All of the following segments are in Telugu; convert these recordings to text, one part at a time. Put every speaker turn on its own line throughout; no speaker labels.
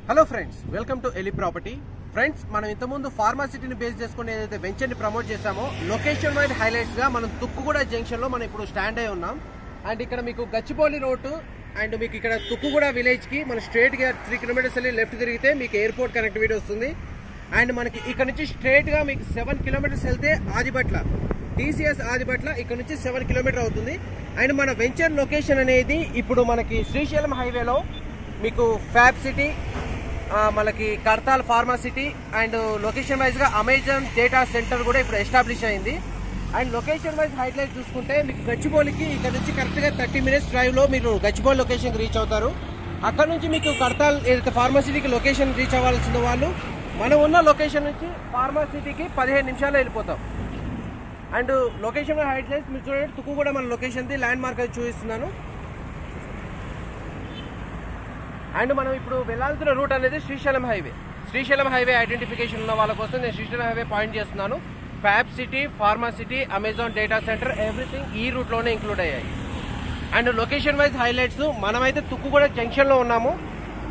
హలో ఫ్రెండ్స్, వెల్కమ్ టు ఎలి ప్రాపర్టీ. ఫ్రెండ్స్, మనం ఇంతకుముందు ఫార్మాసిటీని బేస్ చేసుకుని ఏదైతే వెంచర్ని ప్రమోట్ చేశామో లొకేషన్ వైడ్ హైలైట్స్గా మనం తుక్కుగూడ జంక్షన్లో మనం ఇప్పుడు స్టాండ్ అయి ఉన్నాం. అండ్ ఇక్కడ మీకు గచ్చిబౌలి రోడ్డు అండ్ మీకు ఇక్కడ తుక్కుగూడ విలేజ్కి మనం స్ట్రేట్గా 3 కిలోమీటర్స్ వెళ్ళి లెఫ్ట్ తిరిగితే మీకు ఎయిర్పోర్ట్ కనెక్టివిటీ వస్తుంది. అండ్ మనకి ఇక్కడ నుంచి స్ట్రేట్గా మీకు 7 కిలోమీటర్స్ వెళ్తే ఆదిబట్ల టీసీఎస్ ఆదిబట్ల ఇక్కడ నుంచి 7 కిలోమీటర్ అవుతుంది. అండ్ మన వెంచర్ లొకేషన్ అనేది ఇప్పుడు మనకి శ్రీశైలం హైవేలో మీకు ఫ్యాబ్ సిటీ, మనకి కర్తాల్ ఫార్మాసిటీ అండ్ లొకేషన్ వైజ్గా అమెజాన్ డేటా సెంటర్ కూడా ఇప్పుడు ఎస్టాబ్లిష్ అయింది. అండ్ లొకేషన్ వైజ్ హైలైట్ చూసుకుంటే మీకు గచ్చిబౌలికి ఇక్కడ నుంచి కరెక్ట్గా 30 మినిట్స్ డ్రైవ్లో మీరు గచ్చిబౌలి లొకేషన్కి రీచ్ అవుతారు. అక్కడ నుంచి మీకు కర్తాల్ ఏదైతే ఫార్మాసిటీకి లొకేషన్ రీచ్ అవ్వాల్సిన వాళ్ళు మనం ఉన్న లొకేషన్ నుంచి ఫార్మాసిటీకి 15 నిమిషాల్లో వెళ్ళిపోతాం. అండ్ లొకేషన్ హైలైట్స్ మీరు చూడండి, తుక్కు కూడా మన లొకేషన్ది ల్యాండ్ మార్క్ అయితే చూపిస్తున్నాను. అండ్ మనం ఇప్పుడు వెళ్ళాల్సిన రూట్ అనేది శ్రీశైలం హైవే ఐడెంటిఫికేషన్ ఉన్న వాళ్ళ కోసం నేను శ్రీశైలం హైవే పాయింట్ చేస్తున్నాను. Fab city, pharma city, Amazon data centre everything ఈ రూట్లోనే ఇంక్లూడ్ అయ్యాయి. అండ్ లొకేషన్ వైజ్ హైలైట్స్ మనమైతే తుక్కుగూడ జంక్షన్లో ఉన్నాము.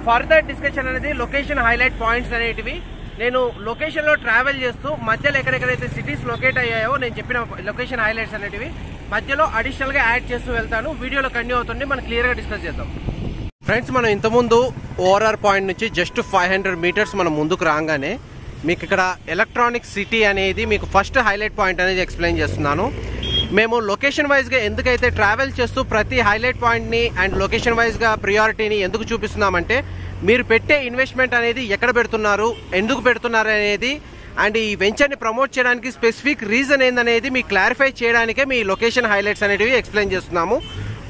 ఫర్దర్ డిస్కషన్ అనేది లొకేషన్ హైలైట్ పాయింట్స్ అనేటివి నేను లొకేషన్లో ట్రావెల్ చేస్తూ మధ్యలో ఎక్కడెక్కడైతే సిటీస్ లొకేట్ అయ్యాయో నేను చెప్పిన లొకేషన్ హైలైట్స్ అనేటివి మధ్యలో అడిషనల్గా యాడ్ చేస్తూ వెళ్తాను. వీడియోలో కంటిన్యూ అవుతుంది, మనం క్లియర్గా డిస్కస్ చేద్దాం. ఫ్రెండ్స్, మనం ఇంతకుముందు ఓఆర్ఆర్ పాయింట్ నుంచి జస్ట్ 500 మీటర్స్ మనం ముందుకు రాగానే మీకు ఇక్కడ ఎలక్ట్రానిక్ సిటీ అనేది మీకు ఫస్ట్ హైలైట్ పాయింట్ అనేది ఎక్స్ప్లెయిన్ చేస్తున్నాను. మేము లొకేషన్ వైజ్గా ఎందుకైతే ట్రావెల్ చేస్తూ ప్రతి హైలైట్ పాయింట్ని అండ్ లొకేషన్ వైజ్గా ప్రియారిటీని ఎందుకు చూపిస్తున్నామంటే మీరు పెట్టే ఇన్వెస్ట్మెంట్ అనేది ఎక్కడ పెడుతున్నారు, ఎందుకు పెడుతున్నారు అనేది అండ్ ఈ వెంచర్ని ప్రమోట్ చేయడానికి స్పెసిఫిక్ రీజన్ ఏందనేది మీకు క్లారిఫై చేయడానికే మీ లొకేషన్ హైలైట్స్ అనేటివి ఎక్స్ప్లెయిన్ చేస్తున్నాము.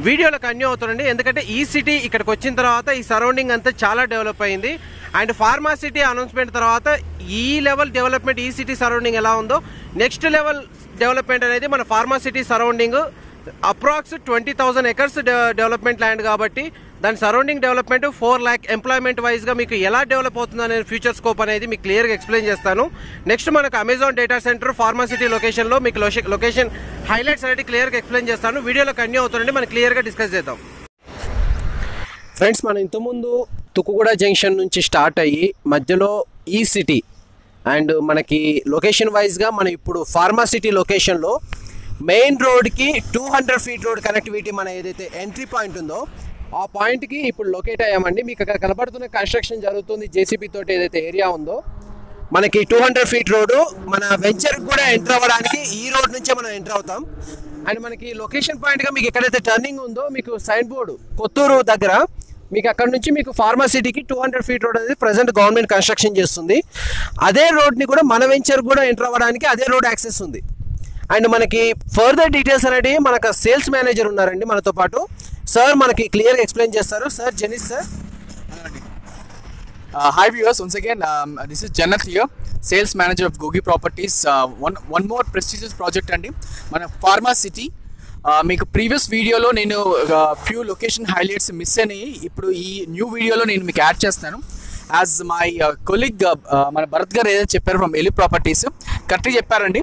వీడియోలో కంటిన్యూ అవుతుండండి, ఎందుకంటే ఈ సిటీ ఇక్కడికి వచ్చిన తర్వాత ఈ సరౌండింగ్ అంతా చాలా డెవలప్ అయింది. అండ్ ఫార్మాసిటీ అనౌన్స్మెంట్ తర్వాత ఈ లెవెల్ డెవలప్మెంట్ ఈ సిటీ సరౌండింగ్ ఎలా ఉందో నెక్స్ట్ లెవెల్ డెవలప్మెంట్ అనేది మన pharma city surrounding approx 20,000 acres development land కాబట్టి దాని సరౌండింగ్ డెవలప్మెంట్ 4 lakh ఎంప్లాయ్మెంట్ వైజ్గా మీకు ఎలా డెవలప్ అవుతుంది అనే ఫ్యూచర్ స్కోప్ అనేది మీకు క్లియర్గా ఎక్స్ప్లెయిన్ చేస్తాను. నెక్స్ట్ మనకు అమెజాన్ డేటా సెంటర్ ఫార్మాసిటీ లొకేషన్లో మీకు లొకేషన్ హైలైట్స్ అనేది క్లియర్గా ఎక్స్ప్లెయిన్ చేస్తాను. వీడియోలో కంటిన్యూ అవుతుందండి, మనం క్లియర్గా డిస్కస్ చేద్దాం. ఫ్రెండ్స్, మనం ఇంతకుముందు తుక్కుగూడ జంక్షన్ నుంచి స్టార్ట్ అయ్యి మధ్యలో ఈ సిటీ అండ్ మనకి లొకేషన్ వైజ్గా మనం ఇప్పుడు ఫార్మాసిటీ లొకేషన్లో మెయిన్ రోడ్కి 200 feet రోడ్ కనెక్టివిటీ మన ఏదైతే ఎంట్రీ పాయింట్ ఉందో ఆ పాయింట్కి ఇప్పుడు లొకేట్ అయ్యామండి. మీకు అక్కడ కనబడుతున్న కన్స్ట్రక్షన్ జరుగుతుంది జేసీబీ తోటి ఏదైతే ఏరియా ఉందో మనకి 200 feet రోడ్డు మన వెంచర్కి కూడా ఎంటర్ అవ్వడానికి ఈ రోడ్ నుంచే మనం ఎంటర్ అవుతాం. అండ్ మనకి లొకేషన్ పాయింట్గా మీకు ఎక్కడైతే టర్నింగ్ ఉందో మీకు సైన్ బోర్డు కొత్తూరు దగ్గర మీకు అక్కడ నుంచి మీకు ఫార్మాసిటీకి 200 feet రోడ్ అనేది ప్రజెంట్ గవర్నమెంట్ కన్స్ట్రక్షన్ చేస్తుంది. అదే రోడ్ని కూడా మన వెంచర్ కూడా ఎంటర్ అవ్వడానికి అదే రోడ్ యాక్సెస్ ఉంది. అండ్ మనకి ఫర్దర్ డీటెయిల్స్ అనేవి మనకు సేల్స్ మేనేజర్ ఉన్నారండి మనతో పాటు. సార్ మనకి క్లియర్గా ఎక్స్ప్లెయిన్ చేస్తారు. సార్, జెనిస్ sir.
Hi viewers, once again this is Jannat here, sales manager of Gogi Properties. One more prestigious project అండి మన ఫార్మాసిటీ. మీకు ప్రీవియస్ వీడియోలో నేను ఫ్యూ లొకేషన్ హైలైట్స్ మిస్ అయినాయి, ఇప్పుడు ఈ న్యూ వీడియోలో నేను మీకు యాడ్ చేస్తాను. యాజ్ మై కొలీగ్ మన భరత్ గారు ఏదైతే చెప్పారు ఫ్రమ్ ఎలి ప్రాపర్టీస్ కరెక్ట్గా చెప్పారండి.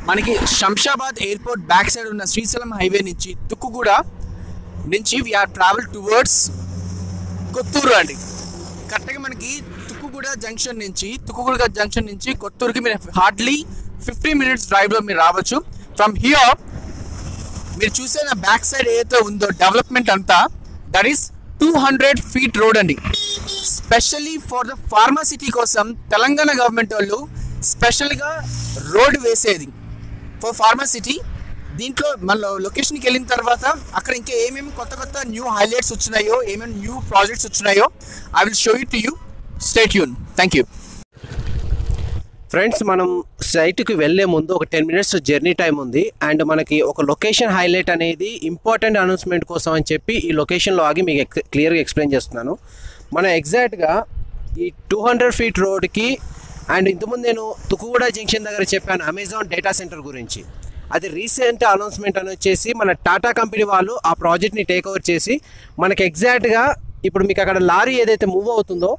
మనకి శంషాబాద్ ఎయిర్పోర్ట్ బ్యాక్ సైడ్ ఉన్న శ్రీశైలం హైవే నుంచి తుక్కుగూడ నుంచి వీఆర్ ట్రావెల్ టువర్డ్స్ కొత్తూరు అండి. కరెక్ట్గా మనకి తుక్కుగూడ జంక్షన్ నుంచి కొత్తూరుకి మీరు హార్డ్లీ 15 minutes డ్రైవ్లో మీరు రావచ్చు. ఫ్రమ్ హియర్ మీరు చూసే నా బ్యాక్ సైడ్ ఏదైతే ఉందో డెవలప్మెంట్ అంతా దట్ ఈస్ 200 feet రోడ్ అండి. స్పెషల్లీ ఫర్ ద ఫార్మాసిటీ కోసం తెలంగాణ గవర్నమెంట్ వాళ్ళు స్పెషల్గా రోడ్ వేసేది ఫర్ ఫార్మాసిటీ. దీంట్లో మన లొకేషన్కి వెళ్ళిన తర్వాత అక్కడ ఇంకా ఏమేమి కొత్త న్యూ హైలైట్స్ వచ్చినాయో, ఏమేమి న్యూ ప్రాజెక్ట్స్ వచ్చినాయో I will show it to you. Stay tune. Thank you.
Friends, మనం సైట్కి వెళ్ళే ముందు ఒక 10 minutes జర్నీ టైం ఉంది. అండ్ మనకి ఒక లొకేషన్ హైలైట్ అనేది ఇంపార్టెంట్ అనౌన్స్మెంట్ కోసం అని చెప్పి ఈ లొకేషన్లో ఆగి మీకు క్లియర్గా ఎక్స్ప్లెయిన్ చేస్తున్నాను. మనం ఎగ్జాక్ట్గా ఈ 200 feet రోడ్కి అండ్ ఇంతకుముందు నేను తుక్కుగూడ జంక్షన్ దగ్గర చెప్పాను అమెజాన్ డేటా సెంటర్ గురించి. అది రీసెంట్ అనౌన్స్మెంట్ అని వచ్చేసి మన టాటా కంపెనీ వాళ్ళు ఆ ప్రాజెక్ట్ని టేక్ ఓవర్ చేసి మనకి ఎగ్జాక్ట్గా ఇప్పుడు మీకు అక్కడ లారీ ఏదైతే మూవ్ అవుతుందో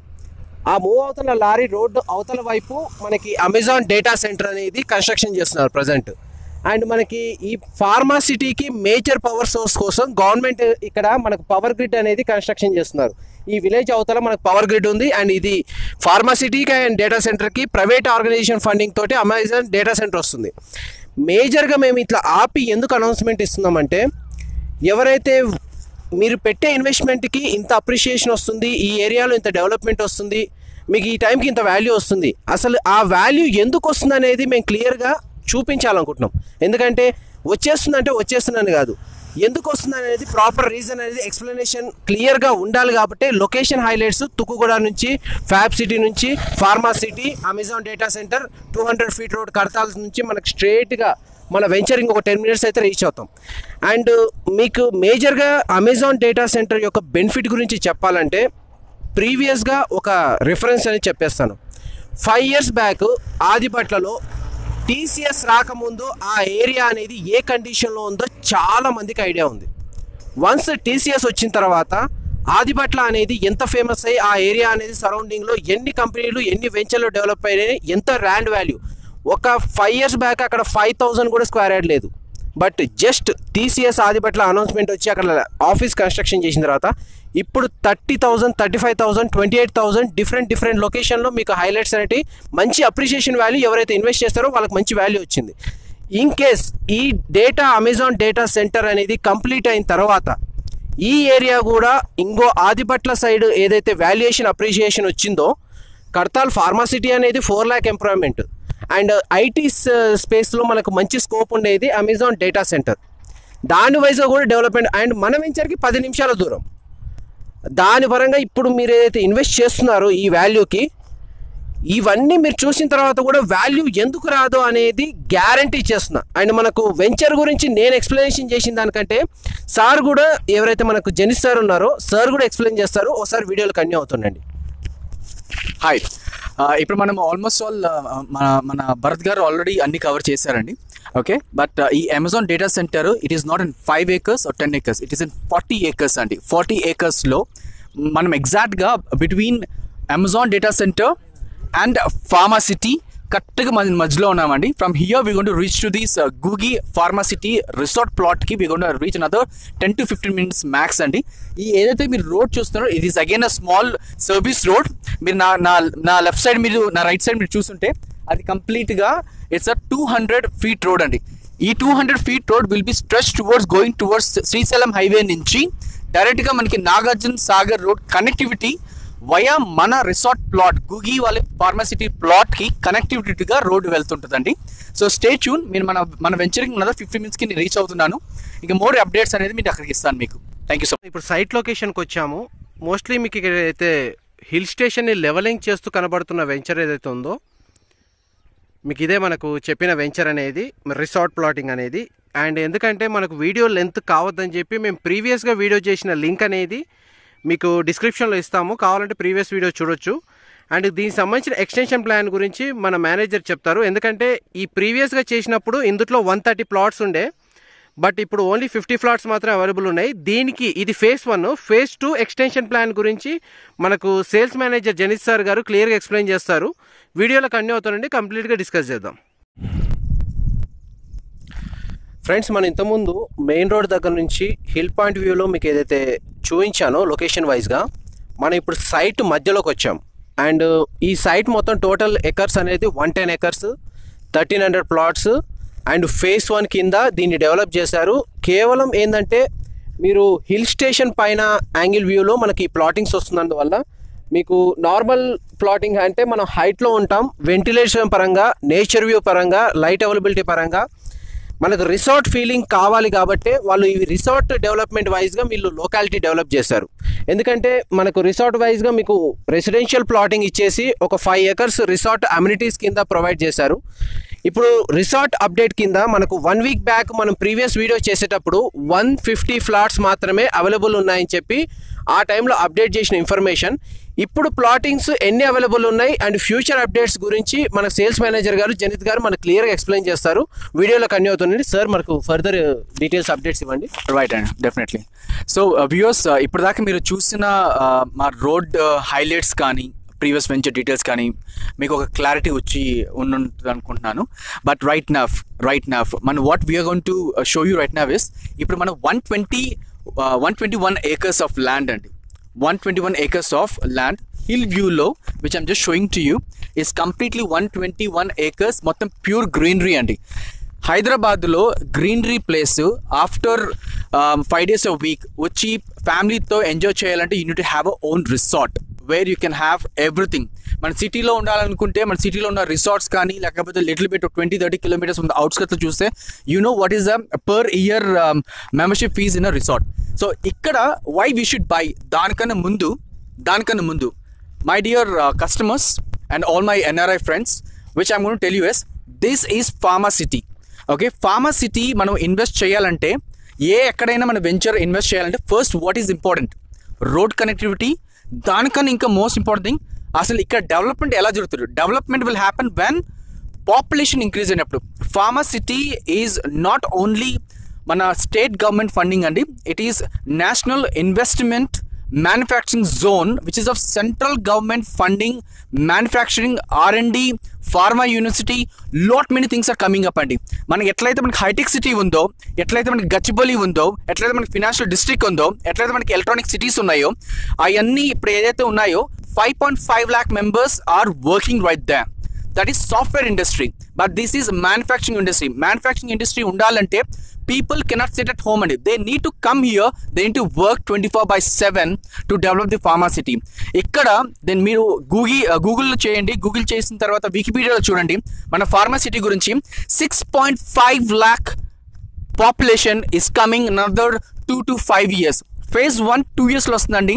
ఆ మూవ్ అవుతున్న లారీ రోడ్డు అవతల వైపు మనకి అమెజాన్ డేటా సెంటర్ అనేది కన్స్ట్రక్షన్ చేస్తున్నారు ప్రజెంట్. అండ్ మనకి ఈ ఫార్మాసిటీకి మేజర్ పవర్ సోర్స్ కోసం గవర్నమెంట్ ఇక్కడ మనకు పవర్ గ్రిడ్ అనేది కన్స్ట్రక్షన్ చేస్తున్నారు. ఈ విలేజ్ అవతల మనకు పవర్ గ్రిడ్ ఉంది. అండ్ ఇది ఫార్మాసిటీకి అండ్ డేటా సెంటర్కి ప్రైవేట్ ఆర్గనైజేషన్ ఫండింగ్ తోటి అమెజాన్ డేటా సెంటర్ వస్తుంది. మేజర్గా మేము ఇట్లా ఆపి ఎందుకు అనౌన్స్మెంట్ ఇస్తున్నామంటే, ఎవరైతే మీరు పెట్టే ఇన్వెస్ట్మెంట్కి ఇంత అప్రిషియేషన్ వస్తుంది, ఈ ఏరియాలో ఇంత డెవలప్మెంట్ వస్తుంది, మీకు ఈ టైంకి ఇంత వాల్యూ వస్తుంది, అసలు ఆ వాల్యూ ఎందుకు వస్తుంది అనేది మేము క్లియర్గా చూపించాలనుకుంటున్నాం. ఎందుకంటే వచ్చేస్తుందని కాదు, ఎందుకు వస్తుంది అనేది ప్రాపర్ రీజన్ అనేది ఎక్స్ప్లెనేషన్ క్లియర్గా ఉండాలి. కాబట్టి లొకేషన్ హైలైట్స్ తుక్కుగూడ నుంచి, ఫ్యాబ్ సిటీ నుంచి, pharma city, Amazon data center, 200 feet road Kadthal నుంచి మనకు స్ట్రేట్గా మన వెంచరింగ్ ఒక 10 minutes అయితే రీచ్ అవుతాం. అండ్ మీకు మేజర్గా అమెజాన్ డేటా సెంటర్ యొక్క బెనిఫిట్ గురించి చెప్పాలంటే, ప్రీవియస్గా ఒక రిఫరెన్స్ అనేది చెప్పేస్తాను. 5 years బ్యాక్ ఆదిపట్లలో TCS రాకముందు ఆ ఏరియా అనేది ఏ కండిషన్లో ఉందో చాలా మందికి ఐడియా ఉంది. వన్స్ TCS వచ్చిన తర్వాత ఆదిపట్ల అనేది ఎంత ఫేమస్ అయ్యి ఆ ఏరియా అనేది సరౌండింగ్లో ఎన్ని కంపెనీలు ఎన్ని వెంచర్లు డెవలప్ అయ్యాయి, ఎంత ల్యాండ్ వాల్యూ. ఒక 5 years బ్యాక్ అక్కడ 5,000 కూడా స్క్వేర్ యార్డ్ లేదు. But just TCS Adibatla announcement వచ్చి అక్కడ ఆఫీస్ కన్స్ట్రక్షన్ చేసిన తర్వాత ఇప్పుడు 30,000, 35,000, 28,000 డిఫరెంట్ లొకేషన్లో మీకు హైలైట్స్ అనేవి మంచి అప్రిషియేషన్ వాల్యూ, ఎవరైతే ఇన్వెస్ట్ చేస్తారో వాళ్ళకి మంచి వాల్యూ వచ్చింది. ఇన్ కేస్ ఈ అమెజాన్ డేటా సెంటర్ అనేది కంప్లీట్ అయిన తర్వాత ఈ ఏరియా కూడా ఇంకో ఆదిపట్ల సైడ్ ఏదైతే వాల్యుయేషన్ అప్రిషియేషన్ వచ్చిందో, కడతాల్ ఫార్మాసిటీ అనేది 4 lakh ఎంప్లాయ్మెంట్ అండ్ ఐటీ స్పేస్లో మనకు మంచి స్కోప్ ఉండేది అమెజాన్ డేటా సెంటర్. దాని వైజ్గా కూడా డెవలప్మెంట్ అండ్ మన వెంచర్కి 10 నిమిషాల దూరం. దాని పరంగా ఇప్పుడు మీరు ఏదైతే ఇన్వెస్ట్ చేస్తున్నారో ఈ వాల్యూకి, ఇవన్నీ మీరు చూసిన తర్వాత కూడా వాల్యూ ఎందుకు రాదు అనేది గ్యారంటీ ఇచ్చేస్తున్నా. అండ్ మనకు వెంచర్ గురించి నేను ఎక్స్ప్లెనేషన్ చేసిన దానికంటే సార్ కూడా, ఎవరైతే మనకు జెనిస్ సార్ ఉన్నారో సార్ కూడా ఎక్స్ప్లెయిన్ చేస్తారు. ఒకసారి వీడియోలో కంటిన్యూ అవుతుండండి.
హాయ్, ఇప్పుడు మనం ఆల్మోస్ట్ ఆల్ మన భరత్ గారు ఆల్రెడీ అన్ని కవర్ చేశారండి. ఓకే, బట్ ఈ Amazon data center it is not in 5 acres or 10 acres, it is in 40 acres అండి. 40 acresలో మనం ఎగ్జాక్ట్గా between Amazon data center and pharma city కరెక్ట్గా మధ్యలో ఉన్నామండి. From here we going to reach to this Googi pharma city resort ప్లాట్కి we going to reach another 10 to 15 minutes max అండి. ఈ ఏదైతే మీరు రోడ్ చూస్తున్నారో ఇది is again a small service road. మీరు నా లెఫ్ట్ సైడ్, మీరు నా రైట్ సైడ్ మీరు చూస్తుంటే అది కంప్లీట్గా ఇట్స్ అ 200 feet రోడ్ అండి. ఈ 200 feet road will be stretch going towards Srisailam highway నుంచి డైరెక్ట్గా మనకి Nagarjuna Sagar road connectivity via మన రిసార్ట్ ప్లాట్ గూగి వాళ్ళ ఫార్మాసిటీ ప్లాట్కి కనెక్టివిటీగా రోడ్డు వెళ్తుంటుందండి. So stay tune. మీరు మన వెంచరింగ్ ఉన్నదా 15 minutesకి నేను రీచ్ అవుతున్నాను. ఇంకా మోర్ అప్డేట్స్ అనేది మీకు అక్కడికి ఇస్తాను మీకు. Thank you so much.
ఇప్పుడు సైట్ లొకేషన్కి వచ్చాము. మోస్ట్లీ మీకు ఇక్కడ అయితే హిల్ స్టేషన్ని లెవలింగ్ చేస్తూ కనబడుతున్న వెంచర్ ఏదైతే ఉందో, మీకు ఇదే మనకు చెప్పిన వెంచర్ అనేది రిసార్ట్ ప్లాటింగ్ అనేది. అండ్ ఎందుకంటే మనకు వీడియో లెంత్ కావద్దని చెప్పి మేము ప్రీవియస్గా వీడియో చేసిన లింక్ అనేది మీకు డిస్క్రిప్షన్లో ఇస్తాము, కావాలంటే ప్రీవియస్ వీడియో చూడొచ్చు. అండ్ దీనికి సంబంధించిన ఎక్స్టెన్షన్ ప్లాన్ గురించి మన మేనేజర్ చెప్తారు. ఎందుకంటే ఈ ప్రీవియస్గా చేసినప్పుడు ఇందులో 130 plots ఉండే, బట్ ఇప్పుడు ఓన్లీ 50 plots మాత్రమే అవైలబుల్ ఉన్నాయి. దీనికి ఇది phase 1. phase 2 ఎక్స్టెన్షన్ ప్లాన్ గురించి మనకు సేల్స్ మేనేజర్ జెనిస్ సార్ గారు క్లియర్గా ఎక్స్ప్లెయిన్ చేస్తారు. వీడియోలో కంటిన్యూ అవుతానండి, కంప్లీట్గా డిస్కస్ చేద్దాం. ఫ్రెండ్స్, మనం ఇంతకుముందు మెయిన్ రోడ్ దగ్గర నుంచి హిల్ పాయింట్ వ్యూలో మీకు ఏదైతే చూపించానో లొకేషన్ వైజ్గా, మనం ఇప్పుడు సైట్ మధ్యలోకి వచ్చాం. అండ్ ఈ సైట్ మొత్తం టోటల్ ఎకర్స్ అనేది 110 acres, 1300 plots. అండ్ phase 1 కింద దీన్ని డెవలప్ చేశారు. కేవలం ఏంటంటే మీరు హిల్ స్టేషన్ పైన యాంగిల్ వ్యూలో మనకి ప్లాటింగ్స్ వస్తున్నందువల్ల మీకు నార్మల్ ప్లాటింగ్ అంటే మనం హైట్లో ఉంటాం, వెంటిలేషన్ పరంగా, నేచర్ వ్యూ పరంగా, లైట్ అవైలబిలిటీ పరంగా మనకు రిసార్ట్ ఫీలింగ్ కావాలి. కాబట్టి వాళ్ళు ఈ రిసార్ట్ డెవలప్మెంట్ వైజ్గా వీళ్ళు లొకాలిటీ డెవలప్ చేశారు. ఎందుకంటే మనకు రిసార్ట్ వైజ్గా మీకు రెసిడెన్షియల్ ప్లాటింగ్ ఇచ్చేసి ఒక 5 acres రిసార్ట్ అమ్యూనిటీస్ కింద ప్రొవైడ్ చేశారు. ఇప్పుడు రిసార్ట్ అప్డేట్ కింద మనకు 1 week బ్యాక్ మనం ప్రీవియస్ వీడియో చేసేటప్పుడు 150 plots మాత్రమే అవైలబుల్ ఉన్నాయని చెప్పి ఆ టైంలో అప్డేట్ చేసిన ఇన్ఫర్మేషన్. ఇప్పుడు ప్లాటింగ్స్ ఎన్ని అవైలబుల్ ఉన్నాయి అండ్ ఫ్యూచర్ అప్డేట్స్ గురించి మన సేల్స్ మేనేజర్ గారు జనిత్ గారు మనకు క్లియర్గా ఎక్స్ప్లెయిన్ చేస్తారు. వీడియోలో కంటిన్యూ అవుతుందండి. సార్, మనకు ఫర్దర్ డీటెయిల్స్ అప్డేట్స్ ఇవ్వండి.
రైట్ అండి, డెఫినెట్లీ. సో వ్యూవర్స్, ఇప్పటిదాకా మీరు చూసిన మా రోడ్ హైలైట్స్ కానీ ప్రీవియస్ వెంచర్ డీటెయిల్స్ కానీ మీకు ఒక క్లారిటీ వచ్చి ఉంటుంది అనుకుంటున్నాను. బట్ రైట్ నవ్ మనం what we are going to show you right now is, ఇప్పుడు మనం 121 acres ఆఫ్ ల్యాండ్ అండి. 121 acres of land. Hillview లో which I'm just showing to you is completely 121 acres, మొత్తం ప్యూర్ గ్రీనరీ అండి. హైదరాబాద్లో greenery place after 5 days a week వచ్చి ఫ్యామిలీతో ఎంజాయ్ చేయాలంటే you need to have a own resort where you can have everything. మన సిటీలో ఉండాలనుకుంటే మన సిటీలో ఉన్న రిసార్ట్స్ కానీ లేకపోతే లిటిల్ బిట్ 20-30 kilometers ఉన్న అవుట్స్కట్స్లో చూస్తే you know what is the per year membership fees in a resort. So ఇక్కడ వై వీ షుడ్ బై దానికన్నా ముందు my dear customers and all my NRI friends, which I'm going to tell you is this is Pharma City. Okay, pharma city మనం ఇన్వెస్ట్ చేయాలంటే ఎక్కడైనా మనం వెంచర్ ఇన్వెస్ట్ చేయాలంటే first what is important? Road connectivity. దానికన్నా ఇంకా మోస్ట్ ఇంపార్టెంట్ థింగ్ అసలు ఇక్కడ డెవలప్మెంట్ ఎలా జరుగుతుంది? Development will happen when population increase అయినప్పుడు. Pharma city is not only మన స్టేట్ గవర్నమెంట్ ఫండింగ్ అండి, it is national investment manufacturing zone which is of central government funding, manufacturing, R&D, pharma university, lot many things are coming up అండి. మనకి ఎట్లయితే మనకి హైటెక్ సిటీ ఉందో, ఎట్లయితే మనకి గచ్చిబౌలి ఉందో, ఎట్లయితే మనకి ఫినాన్షియల్ డిస్ట్రిక్ట్ ఉందో, ఎట్లయితే మనకి ఎలక్ట్రానిక్ సిటీస్ ఉన్నాయో, అవన్నీ ఇప్పుడు ఏదైతే ఉన్నాయో 5.5 lakh members are working right there. That is software industry, but this is manufacturing industry. Manufacturing industry undalante people cannot sit at home and they need to come here, they need to work 24/7 to develop the pharma city. ikkada then మీరు గూగుల్ లో చేయండి, గూగుల్ చేసిన తర్వాత వికీపీడియాలో చూడండి మన ఫార్మా సిటీ గురించి. 6.5 lakh population is coming another 2 to 5 years. Phase 1 2 years లో వస్తుందండి,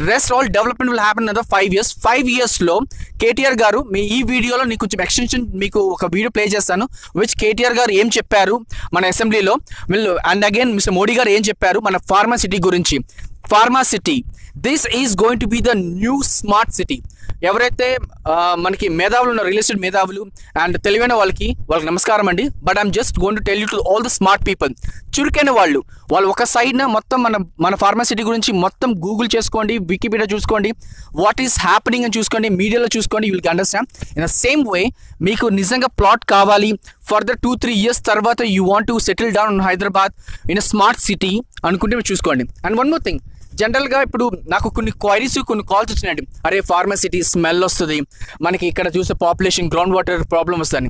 rest all development will happen another 5 years. 5 years లో కేటీఆర్ గారు మీ ఈ వీడియోలో నీకు కొంచెం ఎక్స్టెన్షన్ మీకు ఒక వీడియో ప్లే చేస్తాను విచ్ కేటీఆర్ గారు ఏం చెప్పారు మన అసెంబ్లీలో, అండ్ అగైన్ మిస్టర్ మోడీ గారు ఏం చెప్పారు మన ఫార్మా సిటీ గురించి. Pharma city, this is going to be the new smart city. ఎవరైతే మనకి మేధావులు ఉన్న రియల్ ఎస్టేట్ మేధావులు అండ్ తెలివైన వాళ్ళకి నమస్కారం అండి. But I'm just going to tell you to all the smart people, చురుకైన వాళ్ళు ఒక సైడ్న మొత్తం మన ఫార్మసిటీ గురించి మొత్తం గూగుల్ చేసుకోండి, వికీపీడియా చూసుకోండి, వాట్ ఈస్ హ్యాపెనింగ్ అని చూసుకోండి, మీడియాలో చూసుకోండి, you will understand. In the same way మీకు నిజంగా ప్లాట్ కావాలి ఫర్దర్ 2-3 years తర్వాత you want to settle down in Hyderabad in a smart city అనుకుంటే మీరు చూసుకోండి. అండ్ వన్ మోర్ థింగ్, జనరల్గా ఇప్పుడు నాకు కొన్ని క్వైరీస్ కొన్ని కాల్స్ వచ్చినాయండి, అరే ఫార్మసిటీ స్మెల్ వస్తుంది, మనకి ఇక్కడ చూసే పాపులేషన్ గ్రౌండ్ వాటర్ ప్రాబ్లం వస్తుంది.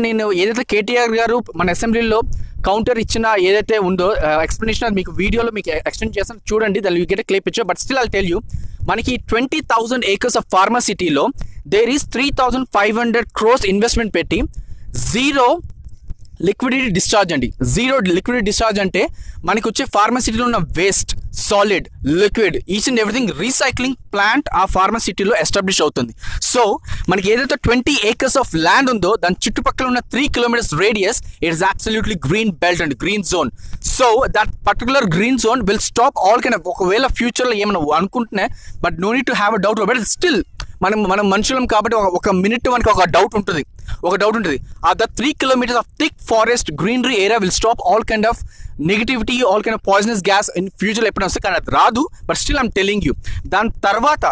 నేను ఏదైతే కేటీఆర్ గారు మన అసెంబ్లీలో కౌంటర్ ఇచ్చిన ఏదైతే ఉందో ఎక్స్ప్లెనేషన్ అది మీకు వీడియోలో మీకు ఎక్స్టెండ్ చేస్తాను చూడండి, దాన్ని you get a clear picture. But still I'll tell you, మనకి 20,000 acres ఆఫ్ ఫార్మా సిటీలో దేర్ ఈస్ 3,500 crores ఇన్వెస్ట్మెంట్ పెట్టి జీరో లిక్విడిటీ డిశ్చార్జ్ అండి. జీరో లిక్విడిటీ డిశ్చార్జ్ అంటే మనకి వచ్చే ఫార్మసిటీలో ఉన్న waste, solid, liquid, each and everything recycling plant ఆ ఫార్మసిటీలో ఎస్టాబ్లిష్ అవుతుంది. సో మనకి ఏదైతే 20 acres ఆఫ్ ల్యాండ్ ఉందో దాని చుట్టుపక్కల ఉన్న 3 kilometers radius it is absolutely green belt and green zone. So that particular green zone will stop all kind of, ఒకవేళ ఫ్యూచర్లో ఏమైనా అనుకుంటున్నాయి but no need to have a doubt, but still మనం మనుషులం కాబట్టి ఒక మినిట్ మనకి ఒక డౌట్ ఉంటుంది. The 3 kilometers of thick forest greenery area will stop all kind of negativity, all kind of poisonous gas in future ఎప్పుడు వస్తే కానీ అది రాదు. But still I'm telling you, దాని తర్వాత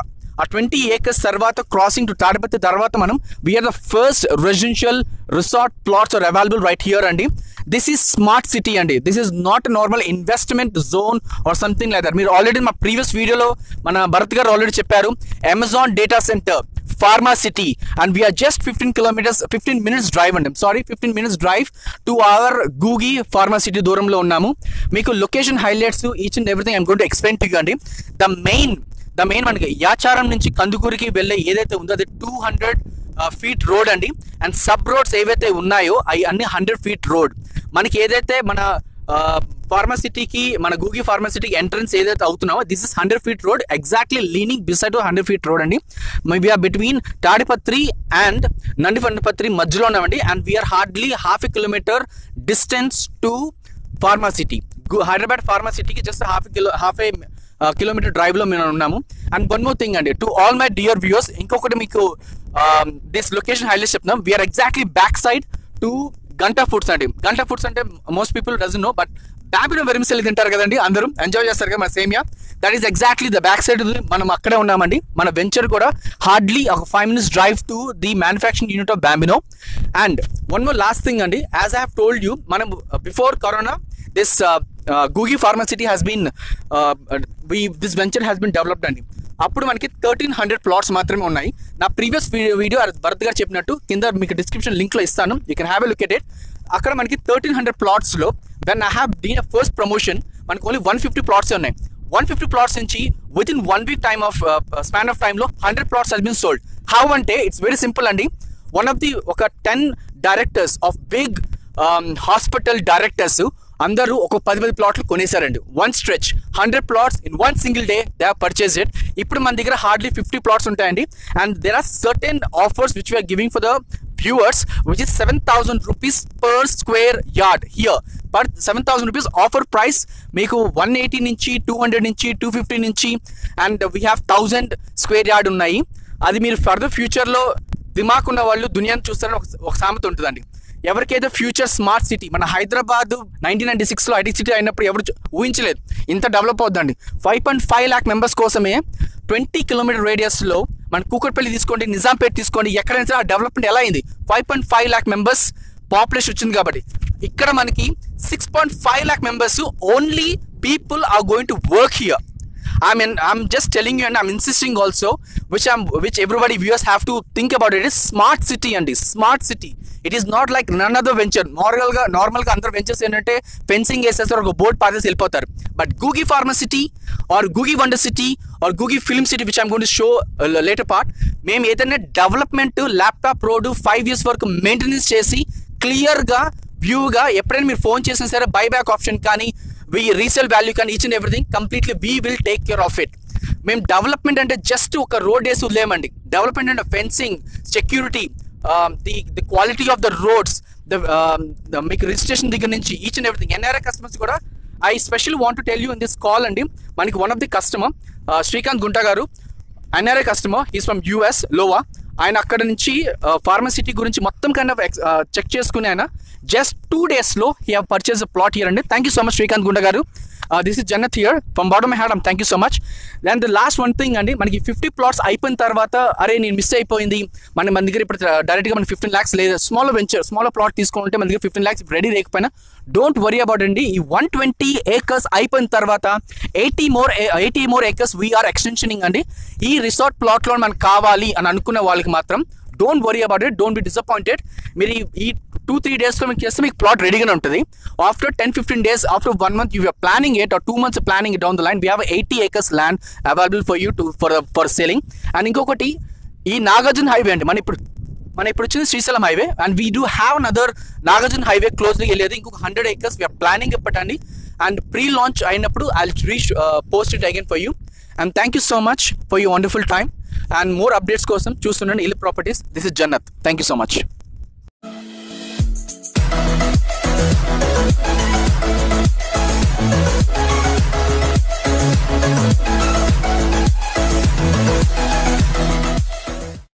ఆ 20 acres తర్వాత క్రాసింగ్ టు తాడిపత్రి తర్వాత మనం we are the first residential resort plots are available right here అండి. దిస్ ఈజ్ స్మార్ట్ సిటీ అండి, this is not normal investment zone or something like that. మీరు ఆల్రెడీ మా ప్రీవియస్ వీడియోలో మన భరత్ గారు ఆల్రెడీ చెప్పారు Amazon data center Pharma City, and we are just 15 minutes drive అండి, 15 minutes drive to our Googie Pharma City దూరంలో ఉన్నాము. మీకు location highlights each and everything I'm going to explain to you అండి. ద మెయిన్ మనకి యాచారం నుంచి కందుకూరికి వెళ్ళే ఏదైతే ఉందో అది 200 feet రోడ్ అండి. అండ్ సబ్ రోడ్స్ ఏవైతే ఉన్నాయో అవి అన్ని 100 feet రోడ్. మనకి ఏదైతే మన ఫార్మసిటీకి మన గూగి ఫార్మసిటీకి ఎంట్రన్స్ ఏదైతే అవుతున్నామో this is 100 feet road, exactly leaning beside 100 feet road అండి. We are between Tadipatri and Nandipatri మధ్యలో ఉన్నామండి. And we are hardly 1/2 kilometer distance to pharma city. Hyderabad pharma సిటీకి just half a kilometer drive లో మేము ఉన్నాము. అండ్ వన్ మోర్ థింగ్ అండి, to all my dear viewers, ఇంకొకటి మీకు దిస్ లొకేషన్ హైలైట్ చెప్తున్నాం. We are exactly back side to Ganta foods అండి. గంటా ఫుడ్స్ అంటే most people doesn't know, but Bambino vermicelli తింటారు కదండి, అందరూ ఎంజాయ్ చేస్తారు కదా మన సేమియా. That is exactly the back side. మనం అక్కడే ఉన్నామండి. మన వెంచర్ కూడా హార్డ్లీ ఒక 5 minutes drive to the manufacturing unit of Bambino. And one more last thing అండి, as I have told you, మనం before corona this Googi pharma city has been this venture has been developed అండి. అప్పుడు మనకి 1300 ప్లాట్స్ మాత్రమే ఉన్నాయి. నా ప్రీవియస్ వీడియో భరత్ గారు చెప్పినట్టు కింద మీకు డిస్క్రిప్షన్ లింక్లో ఇస్తాను, you can have a look at it. అక్కడ మనకి 1300 ప్లాట్స్లో when I have done a first promotion మనకు ఓన్లీ 150 ప్లాట్స్ ఉన్నాయి. 150 ప్లాట్స్ నుంచి within 1 week time of span of టైంలో 100 plots has been sold. How అంటే ఇట్స్ వెరీ సింపుల్ అండి. వన్ ఆఫ్ ది ఒక 10 directors of big hospital directors అందరూ ఒక 10 ప్లాట్లు కొనేసారండి. 1 stretch 100 plots in 1 single day they have purchased it. ఇప్పుడు మన దగ్గర హార్డ్లీ 50 plots ఉంటాయండి. And there are certain offers which we are giving for the viewers which is 7,000 rupees per square yard here. But 7,000 rupees offer price మీకు 180 నుంచి 200 నుంచి 250 నుంచి and we have 1,000 square yard ఉన్నాయి. అది మీరు ఫర్దర్ ఫ్యూచర్లో దిమాక్ ఉన్న వాళ్ళు దునియాని చూస్తారని ఒక సామెత ఉంటుందండి. ఎవరికైతే ఫ్యూచర్ స్మార్ట్ సిటీ మన హైదరాబాద్ 1996లో ఐటీ సిటీ అయినప్పుడు ఎవరు ఊహించలేదు ఇంత డెవలప్ అవుతుందండి. 5.5 lakh మెంబర్స్ కోసమే 20 kilometer రేడియస్లో మన కూకట్పల్లి తీసుకోండి, నిజాంపేట తీసుకోండి, ఎక్కడైనా సరే ఆ డెవలప్మెంట్ ఎలా అయింది. 5.5 lakh మెంబర్స్ పాపులేషన్ వచ్చింది కాబట్టి ఇక్కడ మనకి 6.5 lakh members only people are going to work here. I'm just telling you and I'm insisting also which everybody viewers have to think about it is smart city and smart city. It is not like none other venture. Normal గా అందరు వెంచర్స్ ఏంటంటే ఫెన్సింగ్ వేసేస్తారు, ఒక బోర్డ్ పాసేసి వెళ్ళిపోతారు. బట్ గూగి ఫార్మసిటీ ఆర్ గూగి వండర్ సిటీ ఆర్ గూగి film city which I'm going to show later part, మేము ఏదైనా డెవలప్మెంట్ ల్యాప్టాప్ రోడ్ 5 years వరకు మెయింటెనెన్స్ చేసి క్లియర్గా వ్యూగా ఎప్పుడైనా మీరు ఫోన్ చేసినా సరే బైబ్యాక్ ఆప్షన్ కానీ రీసేల్ వాల్యూ కానీ each and everything completely we will take care of it. మేము డెవలప్మెంట్ అంటే జస్ట్ ఒక రోడ్ వేసి వదిలేమండి. డెవలప్మెంట్ అంటే fencing, security, the quality of the roads, మీకు రిజిస్ట్రేషన్ దగ్గర నుంచి each and everything. NRI customers కూడా I special want to tell you in this call అండి. మనకి one of the customer Srikanth Gunta garu, NRI customer, he's from US Iowa. ఆయన అక్కడ నుంచి ఫార్మసిటీ గురించి మొత్తం కైండ్ ఆఫ్ చెక్ చేసుకుని ఆయన జస్ట్ 2 daysలో he have purchase a plot here అండి. Thank you so much Srikanth Gunda garu. This is Jannat here from bottom my heart. Thank you so much. And the last one thing అండి, మనకి 50 plots అయిపోయిన తర్వాత అరే నేను మిస్ అయిపోయింది, మన దగ్గర ఇప్పుడు డైరెక్ట్గా మన 15 lakhs లేదా స్మాల్ ప్లాట్ తీసుకుంటే మన దగ్గర 15 lakhs రెడీ లేకపోయినా డోంట్ వరీ అబౌట్ అండి. ఈ 120 acres అయిపోయిన తర్వాత 80 more acres వీఆర్ ఎక్స్టెన్షనింగ్ అండి. ఈ రిసార్ట్ ప్లాట్లో మనకు కావాలి అని అనుకున్న వాళ్ళకి మాత్రం don't worry about it, don't be disappointed. మీరు ఈ 2-3 daysలో మీకు చేస్తే మీకు ప్లాట్ రెడీగానే ఉంటుంది. After 10-15 days, after 1 month you are planning it or 2 months planning it down the line, we have 80 acres land available for you for selling. And ఇంకొకటి ఈ నాగార్జున హైవే అండి, మన ఇప్పుడు వచ్చింది Srisailam highway and we do have another Nagarjuna highway closely వెళ్ళేది ఇంకొక 100 acres వీఆర్ ప్లానింగ్ ఇప్పటండి. అండ్ ప్రీ లాంచ్ అయినప్పుడు I reach post it again for you. And thank you so much for you wonderful time. And more updates కోసం చూస్తుండండి ఇల్ properties. This is Jannat. Thank you so much.